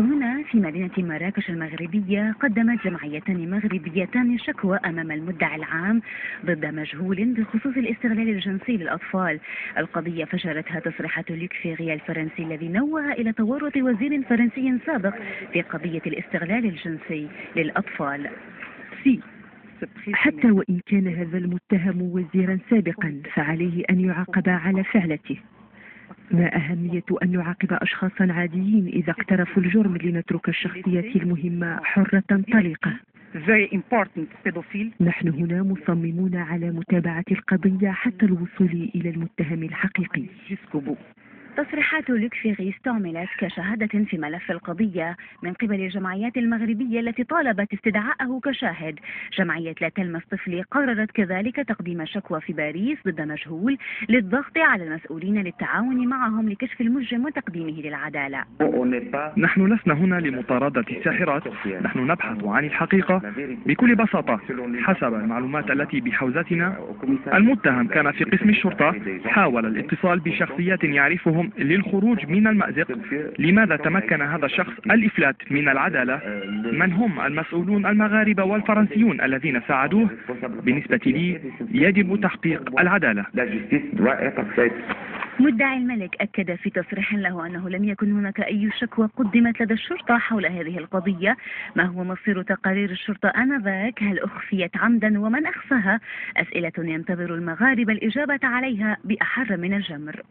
هنا في مدينة مراكش المغربية قدمت جمعيتان مغربيتان شكوى أمام المدعي العام ضد مجهول بخصوص الاستغلال الجنسي للأطفال. القضية فجرتها تصريحات لوك فيغي الفرنسي الذي نوه إلى تورط وزير فرنسي سابق في قضية الاستغلال الجنسي للأطفال. حتى وإن كان هذا المتهم وزيرا سابقا فعليه أن يعاقب على فعلته. ما أهمية أن نعاقب أشخاصا عاديين إذا اقترفوا الجرم لنترك الشخصيات المهمة حرة طليقة؟ نحن هنا مصممون على متابعة القضية حتى الوصول إلى المتهم الحقيقي. تصريحات لوك فيغي استعملت كشهادة في ملف القضية من قبل الجمعيات المغربية التي طالبت استدعاءه كشاهد. جمعية لا تلمس طفلي قررت كذلك تقديم شكوى في باريس ضد مجهول للضغط على المسؤولين للتعاون معهم لكشف المجرم وتقديمه للعدالة. نحن لسنا هنا لمطاردة الساحرات، نحن نبحث عن الحقيقة بكل بساطة. حسب المعلومات التي بحوزتنا، المتهم كان في قسم الشرطة، حاول الاتصال بشخصيات يعرفهم للخروج من المأزق. لماذا تمكن هذا الشخص الإفلات من العدالة؟ من هم المسؤولون المغاربة والفرنسيون الذين ساعدوه؟ بالنسبة لي يجب تحقيق العدالة. مدعي الملك أكد في تصريح له أنه لم يكن هناك أي شكوى قدمت لدى الشرطة حول هذه القضية. ما هو مصير تقارير الشرطة آنذاك؟ هل أخفيت عمدا ومن أخفاها؟ أسئلة ينتظر المغاربة الإجابة عليها بأحر من الجمر.